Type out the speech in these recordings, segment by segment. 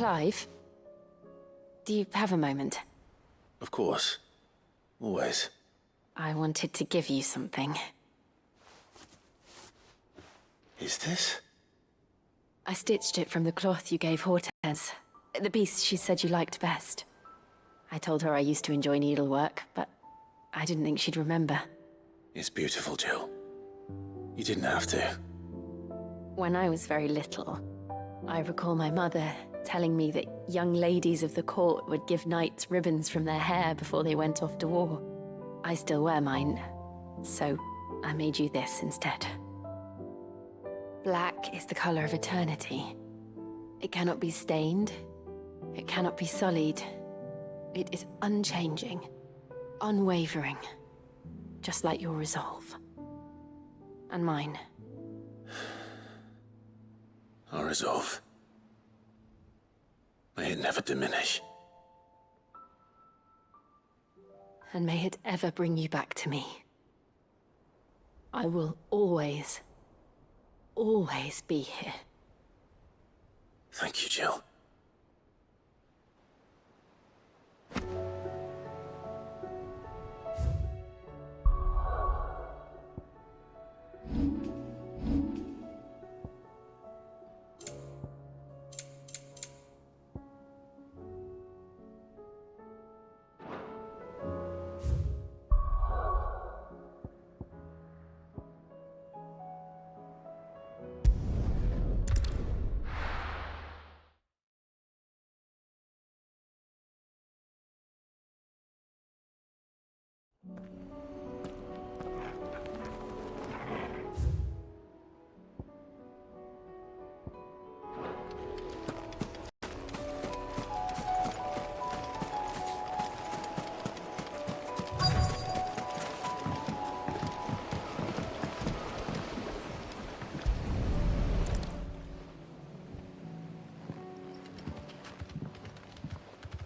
Clive, do you have a moment? Of course. Always. I wanted to give you something. Is this? I stitched it from the cloth you gave Hortense. The piece she said you liked best. I told her I used to enjoy needlework, but I didn't think she'd remember. It's beautiful, Jill. You didn't have to. When I was very little, I recall my mother telling me that young ladies of the court would give knights ribbons from their hair before they went off to war. I still wear mine, so I made you this instead. Black is the color of eternity. It cannot be stained. It cannot be sullied. It is unchanging, unwavering, just like your resolve. And mine. Our resolve. May it never diminish. And may it ever bring you back to me. I will always be here. Thank you, Jill.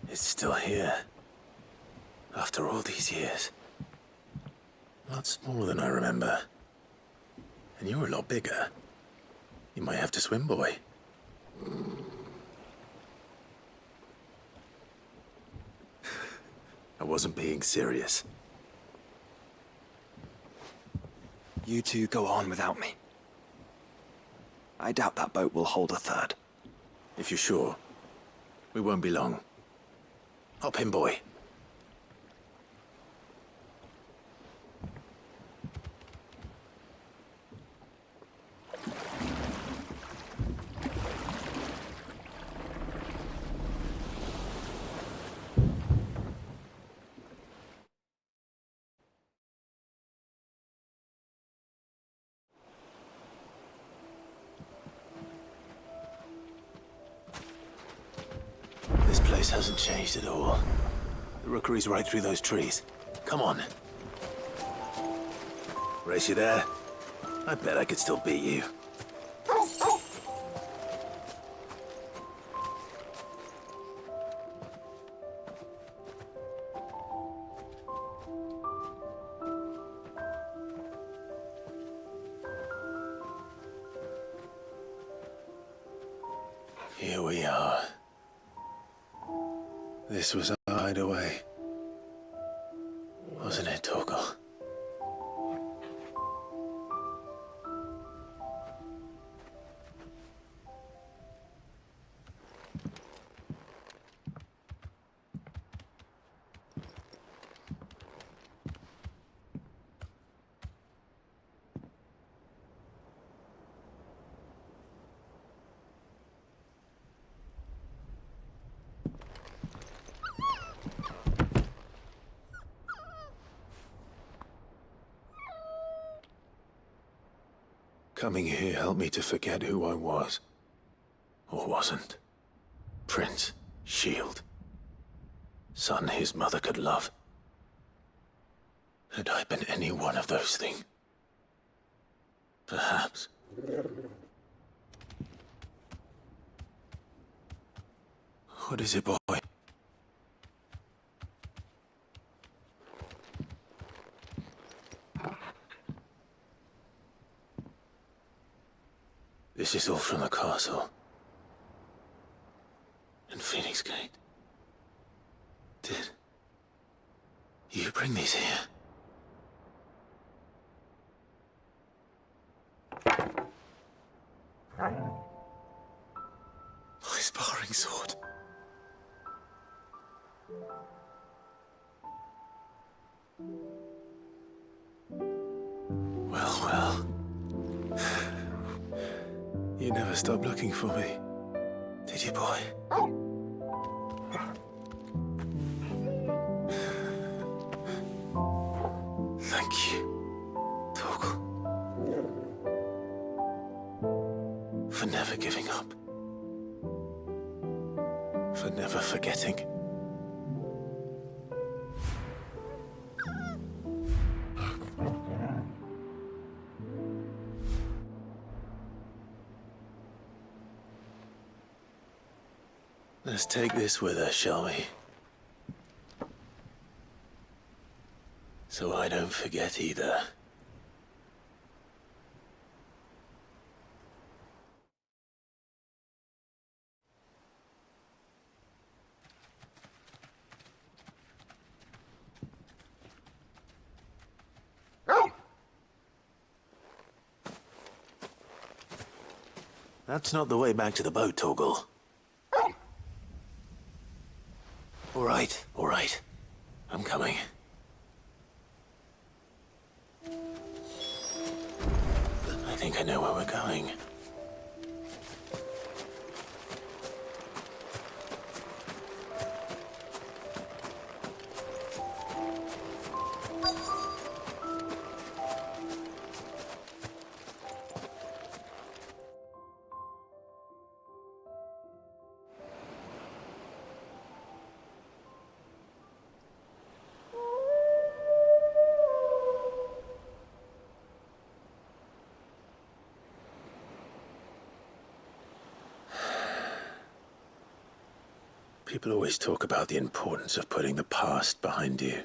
It's still here. After all these years. A lot smaller than I remember. And you're a lot bigger. You might have to swim, boy. I wasn't being serious. You two go on without me. I doubt that boat will hold a third. If you're sure, we won't be long. Hop in, boy. This place hasn't changed at all. The Rookery's right through those trees. Come on. Race you there? I bet I could still beat you. Here we are. This was our hideaway. Wasn't it, Torgal? Coming here helped me to forget who I was. Or wasn't. Prince, shield. Son his mother could love. Had I been any one of those things? Perhaps. What is it, boy? This is all from the castle. and Phoenix Gate. Did you bring these here? My sparring sword. Well. You never stopped looking for me, did you, boy? Thank you, Torgal, for never giving up, for never forgetting. Let's take this with us, shall we? So I don't forget either. That's not the way back to the boat, Torgal. All right. I'm coming. I think I know where we're going. People always talk about the importance of putting the past behind you.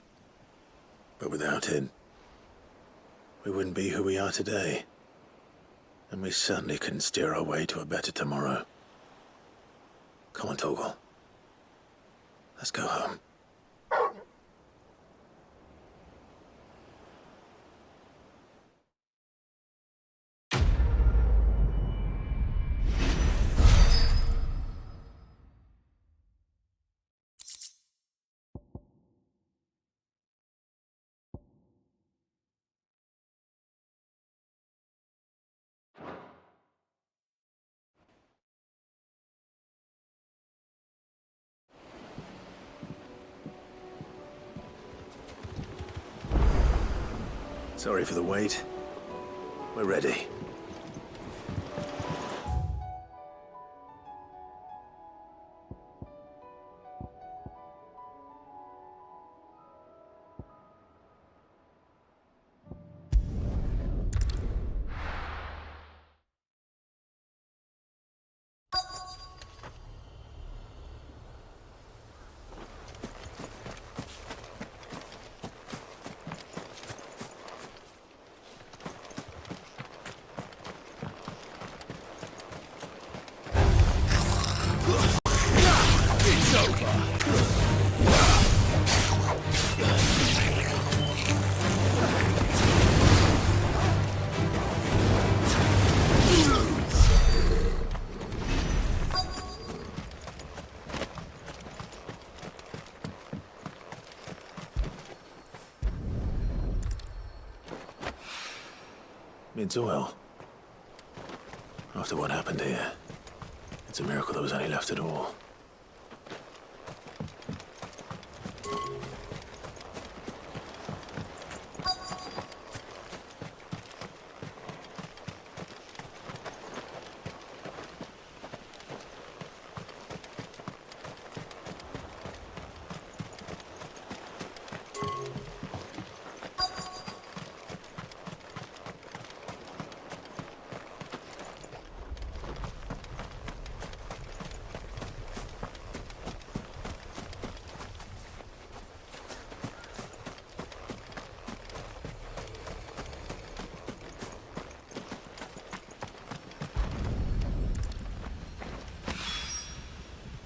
But without it, we wouldn't be who we are today. And we certainly couldn't steer our way to a better tomorrow. Come on, Torgal. Let's go home. Sorry for the wait. We're ready. It's oil. After what happened here, it's a miracle there was any left at all.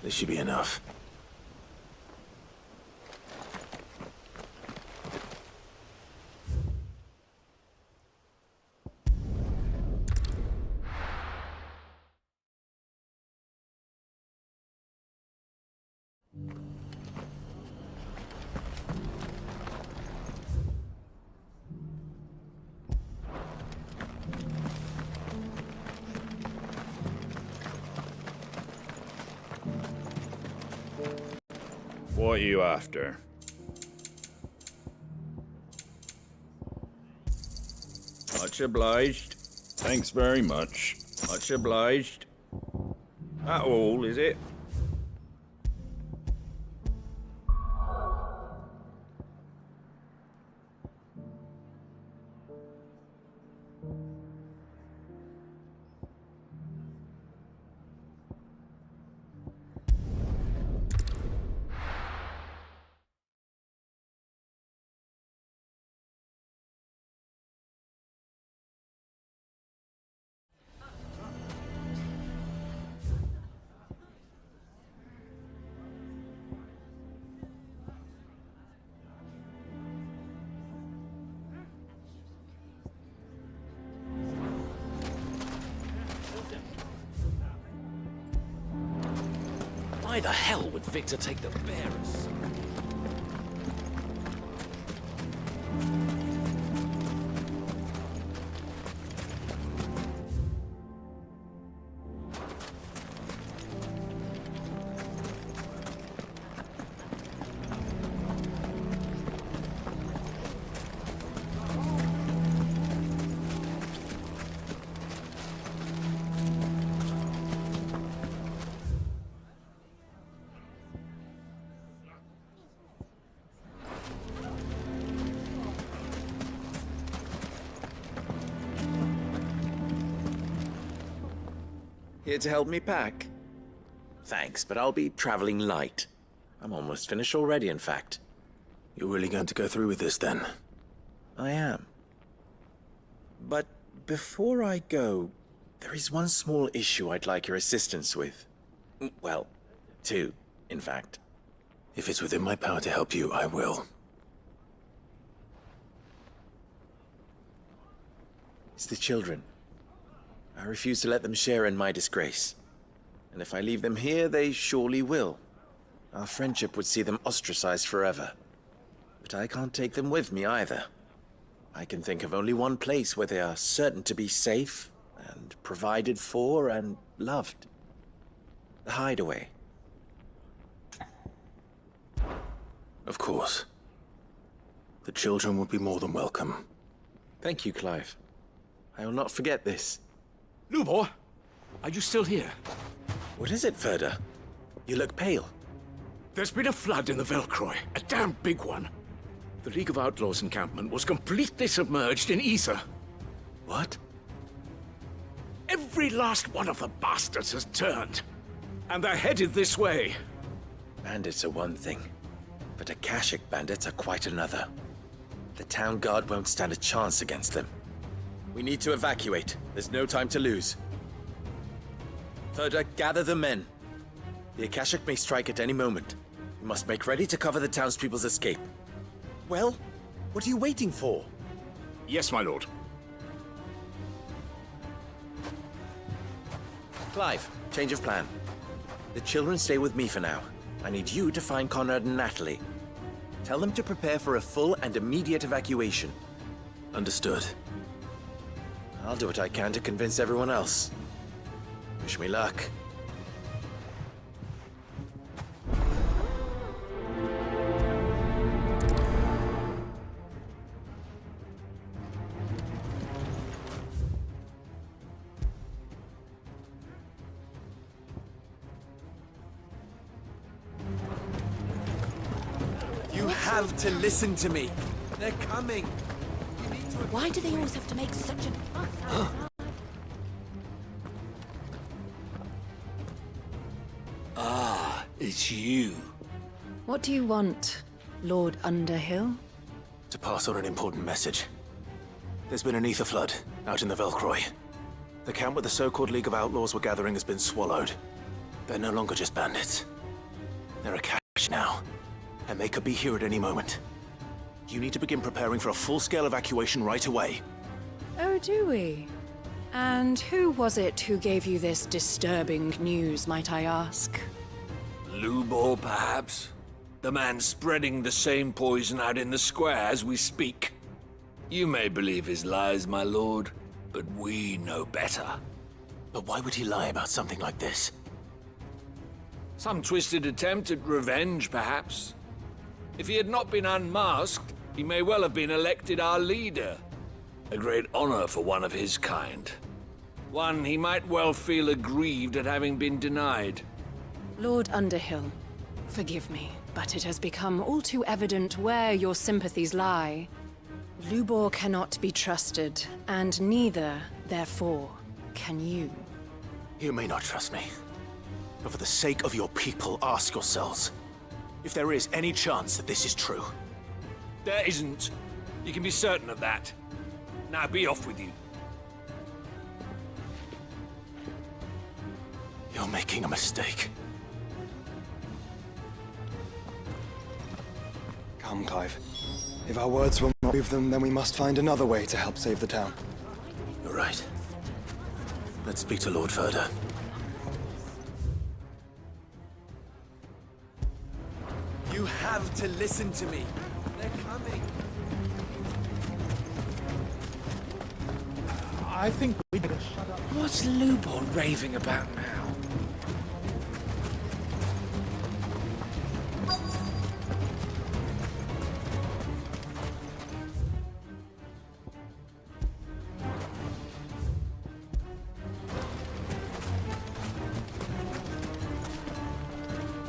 This should be enough. What are you after? Much obliged. Thanks very much. Much obliged. That all, is it? Why the hell would Victor take the bearers? Here to help me pack? Thanks, but I'll be traveling light. I'm almost finished already, in fact. You're really going to go through with this then? I am. But before I go, there is one small issue I'd like your assistance with. Well, two, in fact. If it's within my power to help you, I will. It's the children. I refuse to let them share in my disgrace. And if I leave them here, they surely will. Our friendship would see them ostracized forever. But I can't take them with me either. I can think of only one place where they are certain to be safe, and provided for, and loved. The Hideaway. Of course. The children would be more than welcome. Thank you, Clive. I will not forget this. Lubor, are you still here? What is it, Ferda? You look pale. There's been a flood in the Velcroy, a damn big one. The League of Outlaws encampment was completely submerged in ether. What? Every last one of the bastards has turned, and they're headed this way. Bandits are one thing, but Akashic bandits are quite another. The town guard won't stand a chance against them. We need to evacuate. There's no time to lose. Ferda, gather the men. The Akashic may strike at any moment. We must make ready to cover the townspeople's escape. Well, what are you waiting for? Yes, my lord. Clive, change of plan. The children stay with me for now. I need you to find Conrad and Natalie. Tell them to prepare for a full and immediate evacuation. Understood. I'll do what I can to convince everyone else. Wish me luck. You have to listen to me. They're coming. Why do they always have to make such a fuss? It's you. What do you want, Lord Underhill? To pass on an important message. There's been an ether flood out in the Velcroy. The camp where the so-called League of Outlaws were gathering has been swallowed. They're no longer just bandits. They're Akashic now, and they could be here at any moment. You need to begin preparing for a full-scale evacuation right away. Oh, do we? And who was it who gave you this disturbing news, might I ask? Lubor, perhaps? The man spreading the same poison out in the square as we speak. You may believe his lies, my lord, but we know better. But why would he lie about something like this? Some twisted attempt at revenge, perhaps. If he had not been unmasked, he may well have been elected our leader. A great honor for one of his kind. One he might well feel aggrieved at having been denied. Lord Underhill, forgive me, but it has become all too evident where your sympathies lie. Lubor cannot be trusted, and neither, therefore, can you. You may not trust me, but for the sake of your people, ask yourselves if there is any chance that this is true. There isn't. You can be certain of that. Now be off with you. You're making a mistake. Come, Clive. If our words will not move them, then we must find another way to help save the town. You're right. Let's speak to Lord Horde. You have to listen to me. They're coming. I think we better shut up. What's Lubor raving about now?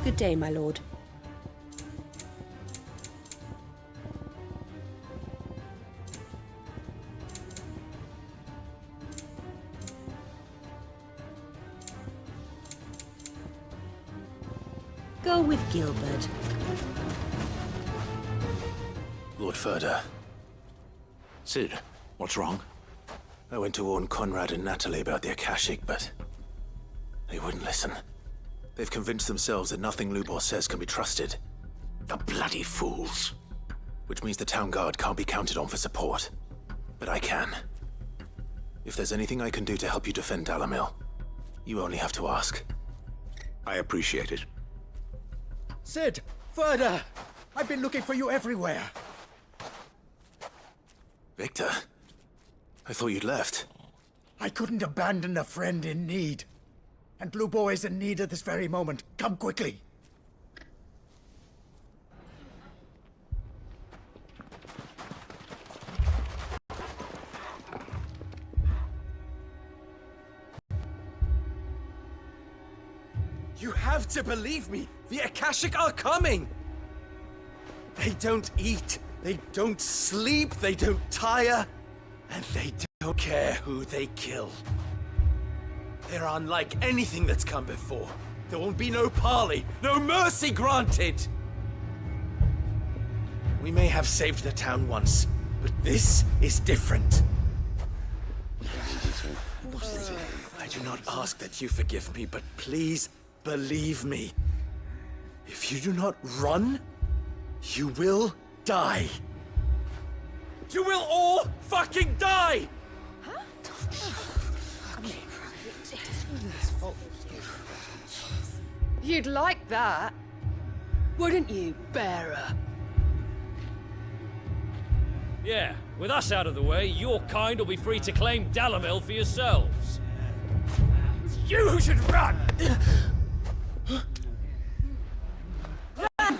Good day, my lord. Go with Gilbert. Lord Horde, Sid, what's wrong? I went to warn Conrad and Natalie about the Akashic, but they wouldn't listen. They've convinced themselves that nothing Lubor says can be trusted. The bloody fools. Which means the town guard can't be counted on for support. But I can. If there's anything I can do to help you defend Dalimil, you only have to ask. I appreciate it. Sid! Further! I've been looking for you everywhere. Victor? I thought you'd left. I couldn't abandon a friend in need. And Lubor is in need at this very moment. Come quickly. You have to believe me! The Akashic are coming! They don't eat, they don't sleep, they don't tire, and they don't care who they kill. They're unlike anything that's come before. There won't be no parley, no mercy granted! We may have saved the town once, but this is different. I do not ask that you forgive me, but please believe me. If you do not run, you will die. You will all fucking die! You'd like that, wouldn't you, bearer? Yeah, with us out of the way, your kind will be free to claim Dalimil for yourselves. You should run!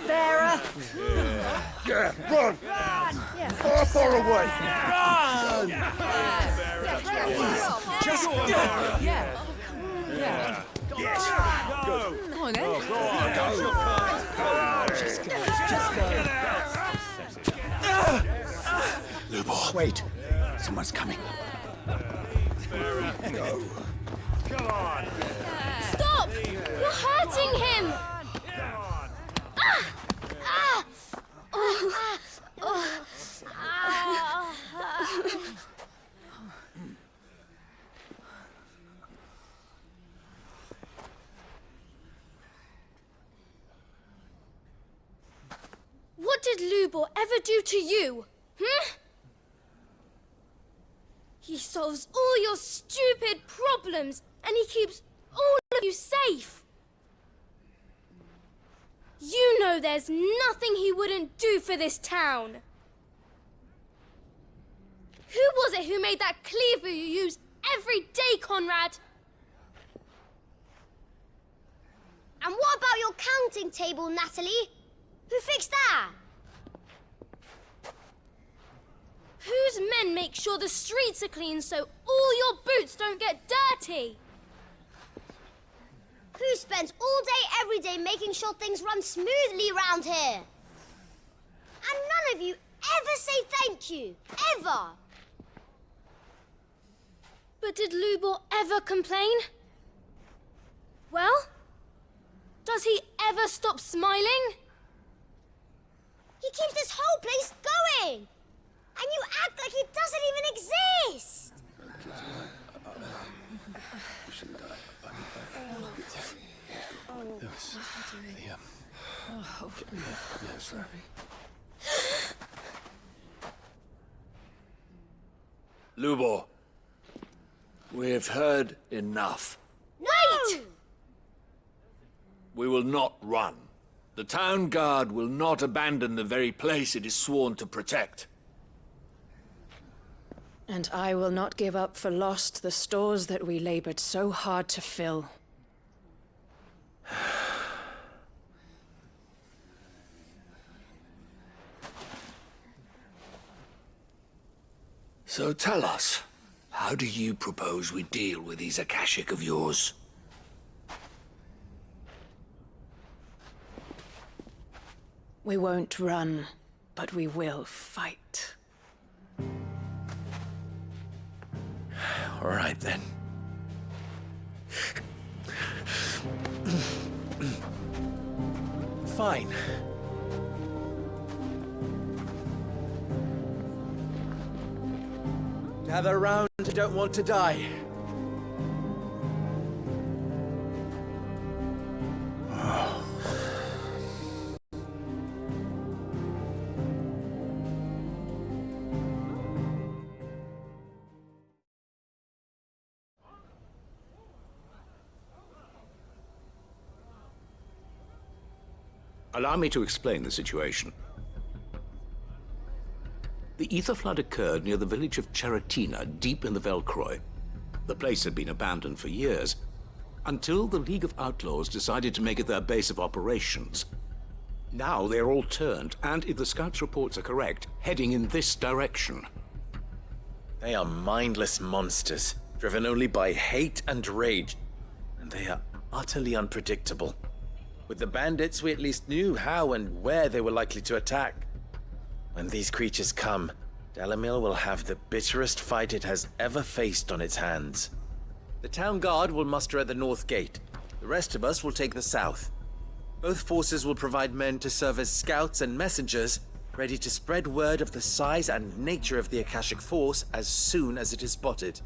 Bearer! Yeah, run! Far, far away! Run! Just go! Yeah. Yes! Go! Come on, then. Just go. Lubor. Wait. Someone's coming. No. Come on! Stop! You're hurting him! Lubor ever do to you? He solves all your stupid problems, and he keeps all of you safe. You know there's nothing he wouldn't do for this town. Who was it who made that cleaver you use every day, Conrad? And what about your counting table, Natalie? Who fixed that? Whose men make sure the streets are clean so all your boots don't get dirty? Who spends all day, every day making sure things run smoothly around here? And none of you ever say thank you. Ever. But did Lubor ever complain? Well, does he ever stop smiling? He keeps this whole place going. And you act like it doesn't even exist. Lubor, we've heard enough. Wait! We will not run. The town guard will not abandon the very place it is sworn to protect. And I will not give up for lost the stores that we labored so hard to fill. So tell us, how do you propose we deal with these Akashic of yours? We won't run, but we will fight. All right, then. Fine. Gather round who don't want to die. Allow me to explain the situation. The ether flood occurred near the village of Ceratina, deep in the Velcroy. The place had been abandoned for years, until the League of Outlaws decided to make it their base of operations. Now they're all turned, and if the scouts' reports are correct, heading in this direction. They are mindless monsters, driven only by hate and rage. And they are utterly unpredictable. With the bandits, we at least knew how and where they were likely to attack. When these creatures come, Dalimil will have the bitterest fight it has ever faced on its hands. The town guard will muster at the north gate. The rest of us will take the south. Both forces will provide men to serve as scouts and messengers, ready to spread word of the size and nature of the Akashic force as soon as it is spotted.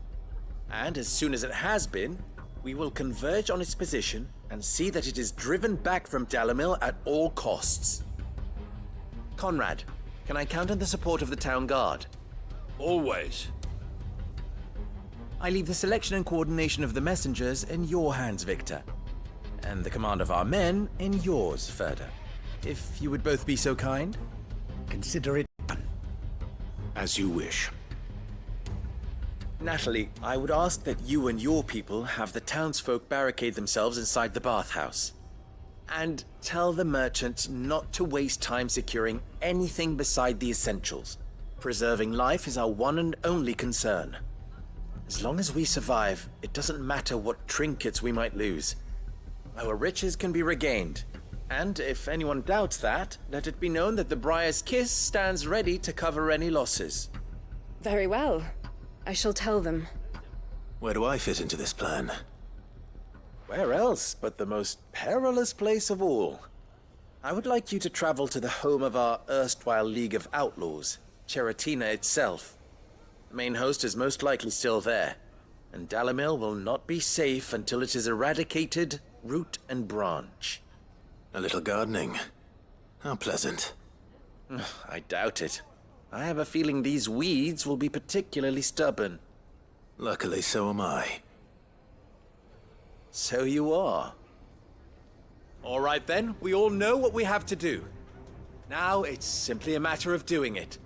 And as soon as it has been, we will converge on its position and see that it is driven back from Dalimil at all costs. Conrad, can I count on the support of the town guard? Always. I leave the selection and coordination of the messengers in your hands, Victor. And the command of our men in yours, Ferda. If you would both be so kind. Consider it done. As you wish. Natalie, I would ask that you and your people have the townsfolk barricade themselves inside the bathhouse. And tell the merchants not to waste time securing anything beside the essentials. Preserving life is our one and only concern. As long as we survive, it doesn't matter what trinkets we might lose. Our riches can be regained. And if anyone doubts that, let it be known that the Briar's Kiss stands ready to cover any losses. Very well. I shall tell them. Where do I fit into this plan? Where else but the most perilous place of all? I would like you to travel to the home of our erstwhile League of Outlaws, Ceratina itself. The main host is most likely still there, and Dalimil will not be safe until it is eradicated, root and branch. A little gardening. How pleasant. I doubt it. I have a feeling these weeds will be particularly stubborn. Luckily, so am I. So you are. All right then, we all know what we have to do. Now it's simply a matter of doing it.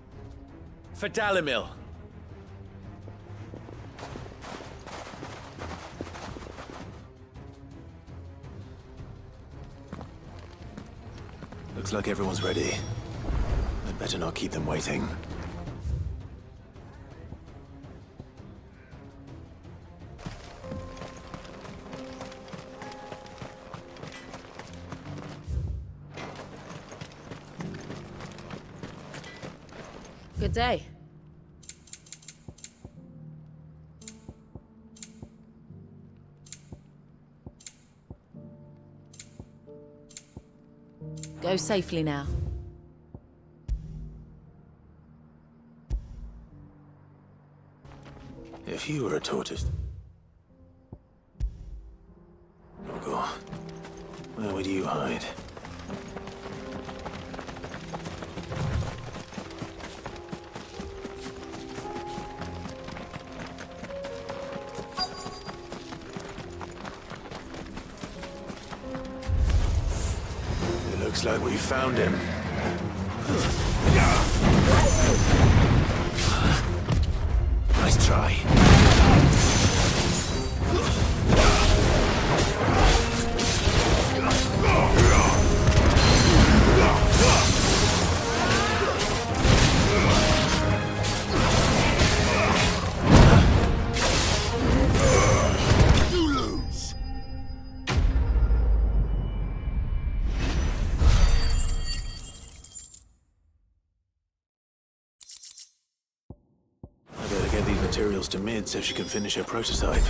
For Dalimil. Looks like everyone's ready. I'd better not keep them waiting. Good day. Go safely now. If you were a tortoise... Oh God. Where would you hide? Looks like we found him. Nice try. Materials to Mid so she can finish her prototype.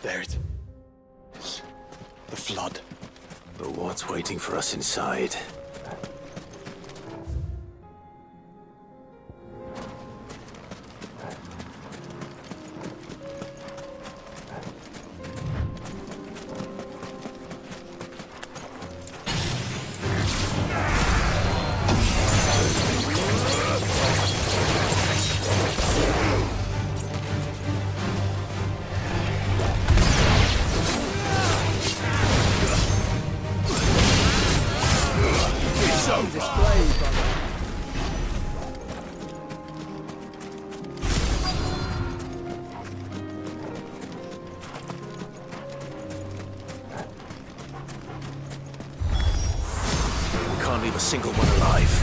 There it is. The flood. But what's waiting for us inside? Leave a single one alive.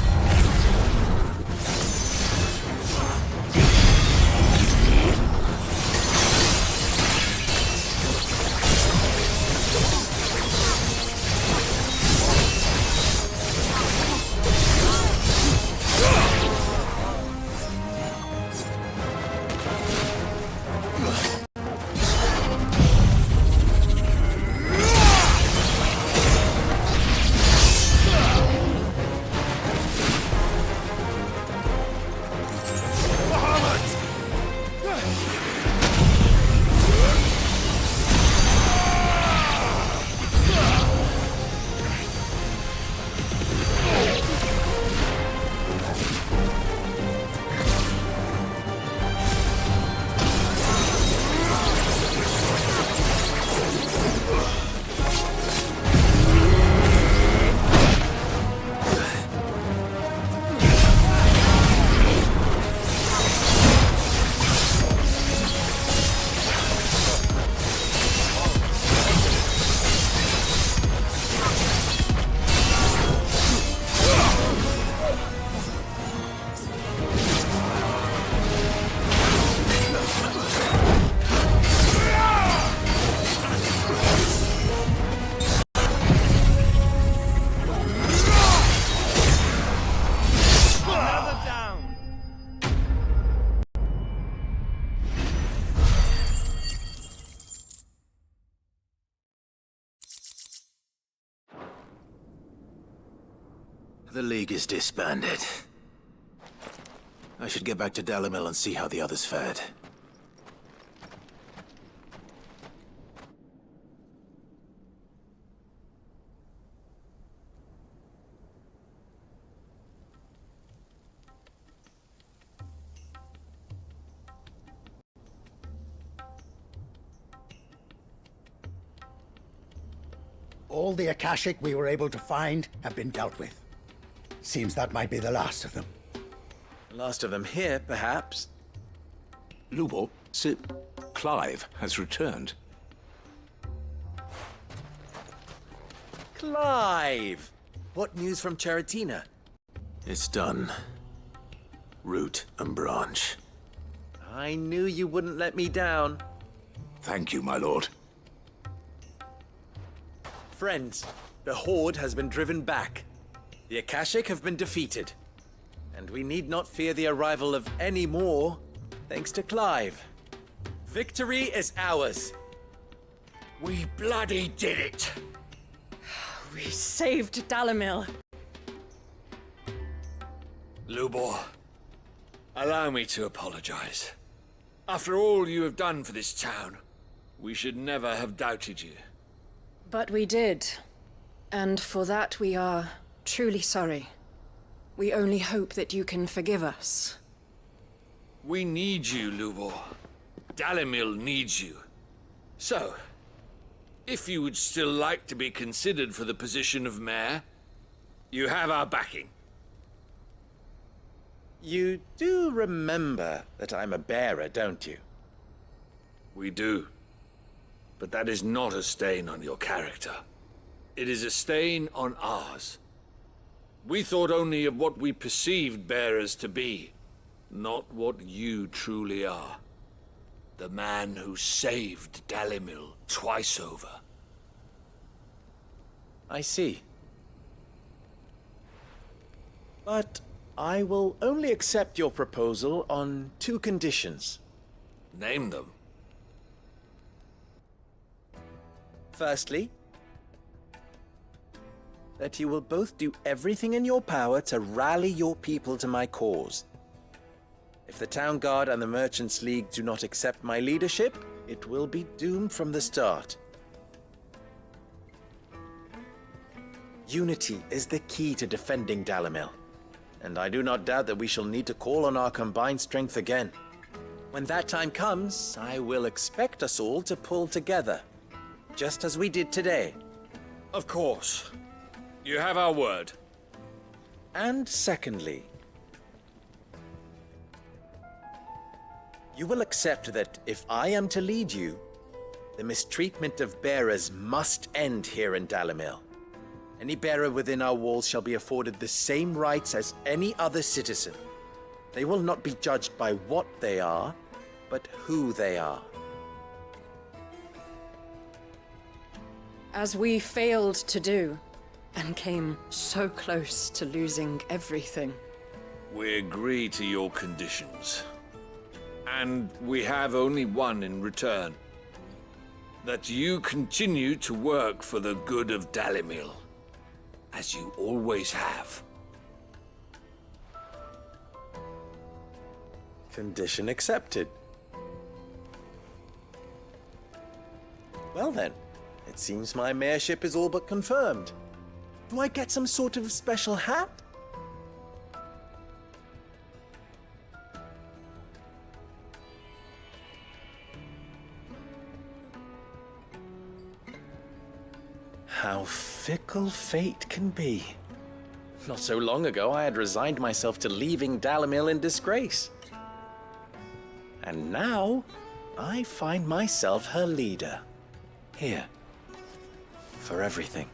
The League is disbanded. I should get back to Dalimil and see how the others fared. All the Akashic we were able to find have been dealt with. Seems that might be the last of them. The last of them here, perhaps. Lubor, Sir Clive has returned. Clive! What news from Ceratina? It's done. Root and branch. I knew you wouldn't let me down. Thank you, my lord. Friends, the Horde has been driven back. The Akashic have been defeated. And we need not fear the arrival of any more, thanks to Clive. Victory is ours. We bloody did it! We saved Dalimil. Lubor, allow me to apologize. After all you have done for this town, we should never have doubted you. But we did. And for that we are truly sorry. We only hope that you can forgive us. We need you, Lubor. Dalimil needs you. So, if you would still like to be considered for the position of mayor, you have our backing. You do remember that I'm a bearer, don't you? We do. But that is not a stain on your character. It is a stain on ours. We thought only of what we perceived bearers to be, not what you truly are. The man who saved Dalimil twice over. I see. But I will only accept your proposal on 2 conditions. Name them. Firstly, that you will both do everything in your power to rally your people to my cause. If the Town Guard and the Merchants League do not accept my leadership, it will be doomed from the start. Unity is the key to defending Dalimil, and I do not doubt that we shall need to call on our combined strength again. When that time comes, I will expect us all to pull together, just as we did today. Of course. You have our word. And secondly, you will accept that if I am to lead you, the mistreatment of bearers must end here in Dalimil. Any bearer within our walls shall be afforded the same rights as any other citizen. They will not be judged by what they are, but who they are. As we failed to do, and came so close to losing everything. We agree to your conditions. And we have only one in return. That you continue to work for the good of Dalimil, as you always have. Condition accepted. Well then, it seems my mayorship is all but confirmed. Do I get some sort of special hat? How fickle fate can be. Not so long ago, I had resigned myself to leaving Dalimil in disgrace. And now, I find myself her leader. Here. For everything.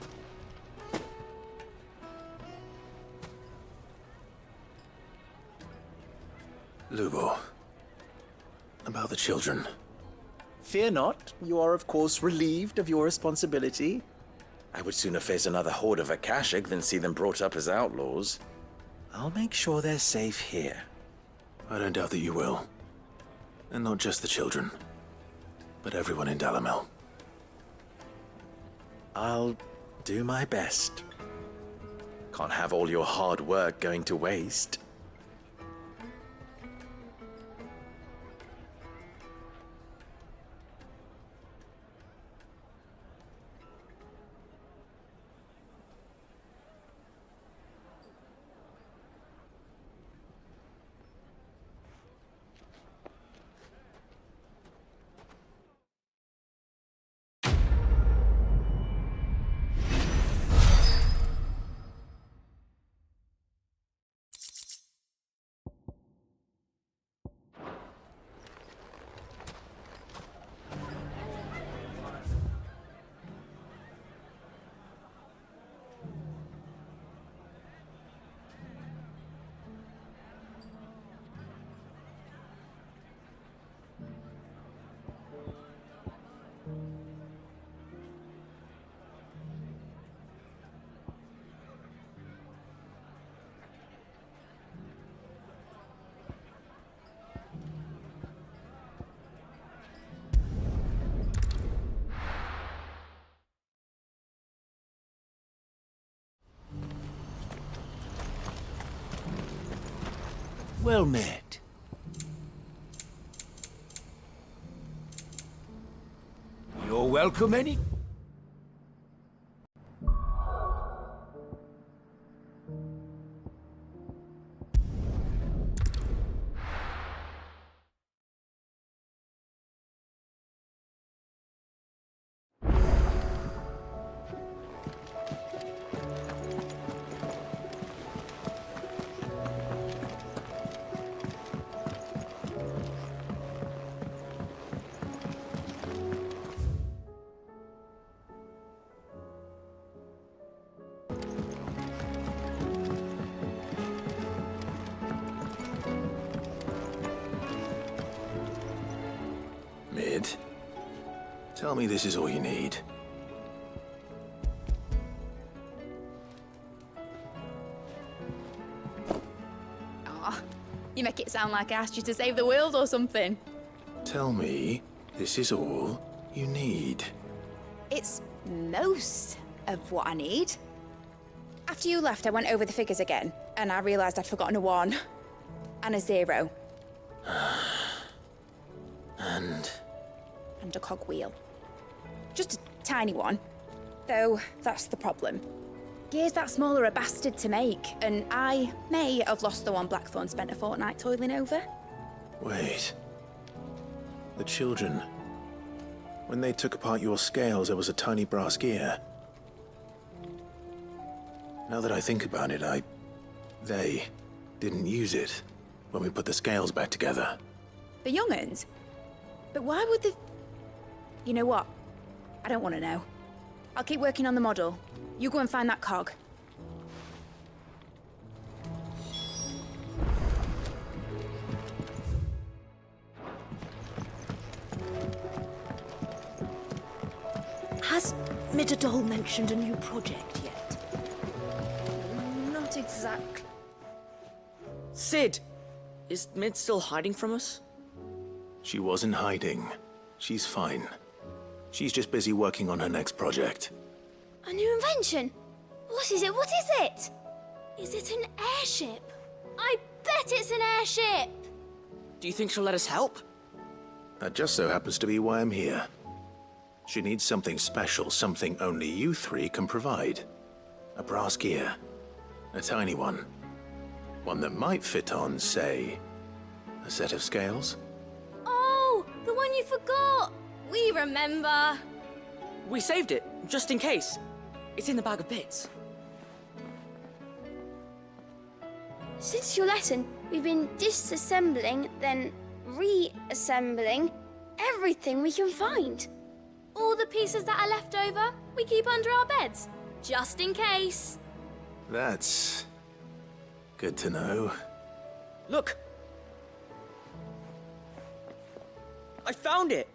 Lubor. About the children. Fear not. You are, of course, relieved of your responsibility. I would sooner face another horde of Akashic than see them brought up as outlaws. I'll make sure they're safe here. I don't doubt that you will. And not just the children, but everyone in Dalimil. I'll do my best. Can't have all your hard work going to waste. Well met. You're welcome any... Mid, tell me this is all you need. Aw, you make it sound like I asked you to save the world or something. Tell me this is all you need. It's most of what I need. After you left, I went over the figures again, and I realised I'd forgotten a 1 and a 0. And a cogwheel. Just a tiny one. Though, that's the problem. Gears that small are a bastard to make, and I may have lost the one Blackthorn spent a fortnight toiling over. Wait. The children. When they took apart your scales, there was a tiny brass gear. Now that I think about it, they didn't use it when we put the scales back together. The young'uns? But why would the... You know what? I don't want to know. I'll keep working on the model. You go and find that cog. Has Midadol mentioned a new project yet? Not exactly. Sid! Is Mid still hiding from us? She wasn't hiding. She's fine. She's just busy working on her next project. A new invention? What is it? What is it? Is it an airship? I bet it's an airship! Do you think she'll let us help? That just so happens to be why I'm here. She needs something special, something only you three can provide. A brass gear. A tiny one. One that might fit on, say, a set of scales. Oh, the one you forgot! We remember! We saved it, just in case. It's in the bag of bits. Since your lesson, we've been disassembling, then reassembling everything we can find. All the pieces that are left over, we keep under our beds, just in case. That's good to know. Look! I found it!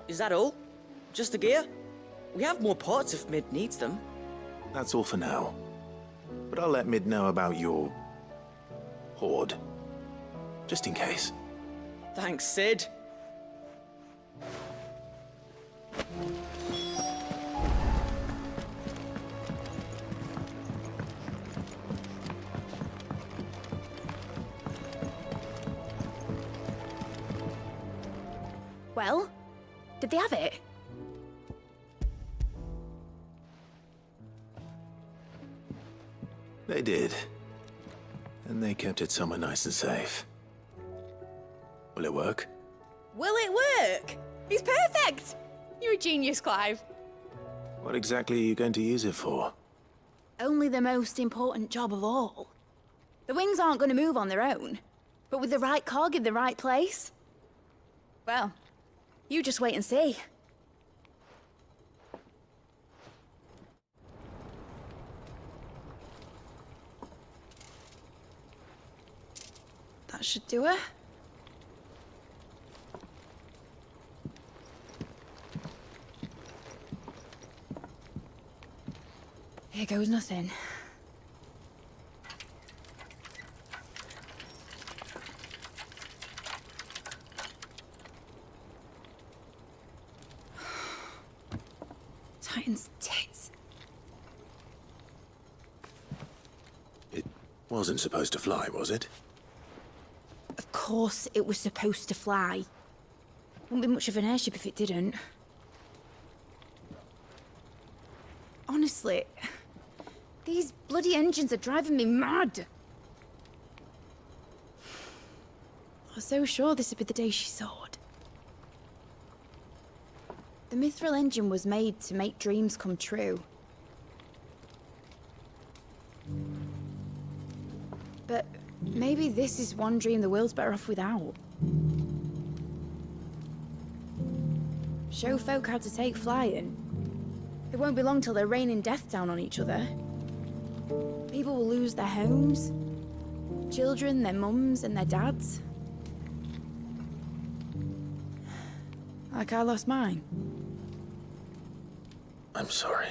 Is that all? Just the gear? We have more parts if Mid needs them. That's all for now. But I'll let Mid know about your... Horde. Just in case. Thanks, Sid. Well, did they have it? They did. And they kept it somewhere nice and safe. Will it work? Will it work? It's perfect! You're a genius, Clive. What exactly are you going to use it for? Only the most important job of all. The wings aren't going to move on their own. But with the right cog in the right place... well, you just wait and see. That should do it. Here goes nothing. Titan's tits. It wasn't supposed to fly, was it? Of course it was supposed to fly. Wouldn't be much of an airship if it didn't. Honestly, these bloody engines are driving me mad. I was so sure this would be the day she soared. The mithril engine was made to make dreams come true. But maybe this is one dream the world's better off without. Show folk how to take flying. It won't be long till they're raining death down on each other. People will lose their homes. Children, their mums and their dads. Like I lost mine. I'm sorry.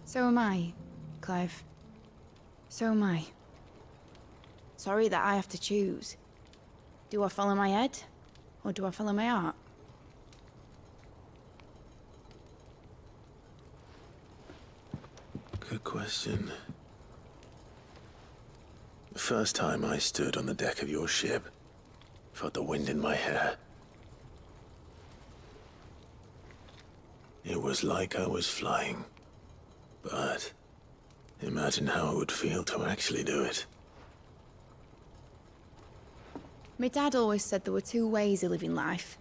So am I, Clive. So am I. Sorry that I have to choose. Do I follow my head? Or do I follow my heart? Good question. The first time I stood on the deck of your ship, felt the wind in my hair. It was like I was flying. But imagine how it would feel to actually do it. My dad always said there were two ways of living life.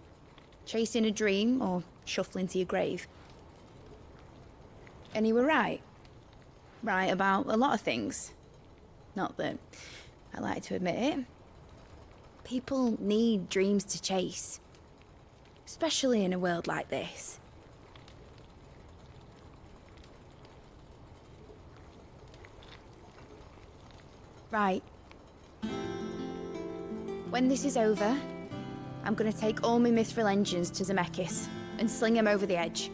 Chasing a dream or shuffling to your grave. And he were right. Right about a lot of things. Not that I like to admit it. People need dreams to chase. Especially in a world like this. Right. When this is over, I'm gonna take all my mithril engines to Zemeckis and sling them over the edge.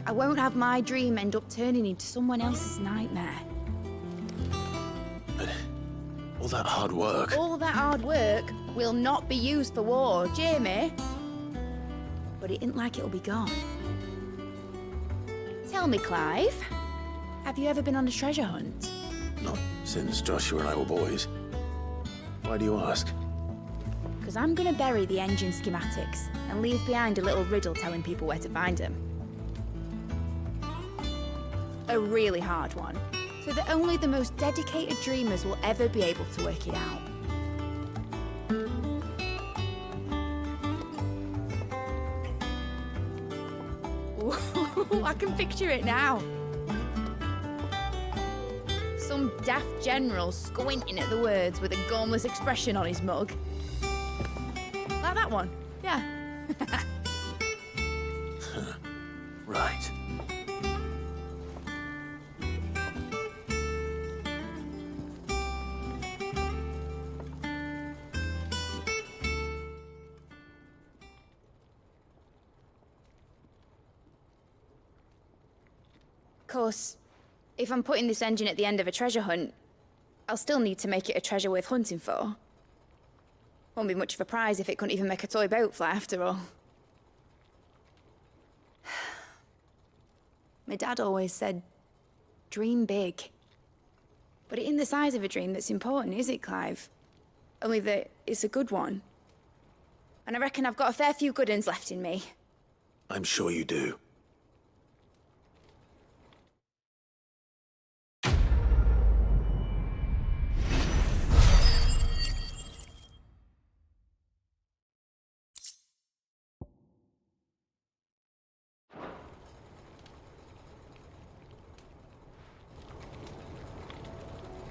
I won't have my dream end up turning into someone else's nightmare. But all that hard work... All that hard work will not be used for war, Jamie. But it isn't like it'll be gone. Tell me, Clive, have you ever been on a treasure hunt? Not since Joshua and I were boys. Why do you ask? Because I'm gonna bury the engine schematics and leave behind a little riddle telling people where to find them. A really hard one, so that only the most dedicated dreamers will ever be able to work it out. Ooh, I can picture it now. Some daft general squinting at the words with a gormless expression on his mug. Like that one, yeah. Right. Of course, if I'm putting this engine at the end of a treasure hunt, I'll still need to make it a treasure worth hunting for. Won't be much of a prize if it couldn't even make a toy boat fly after all. My dad always said, dream big. But it ain't the size of a dream that's important, is it, Clive? Only that it's a good one. and I reckon I've got a fair few good uns left in me. I'm sure you do.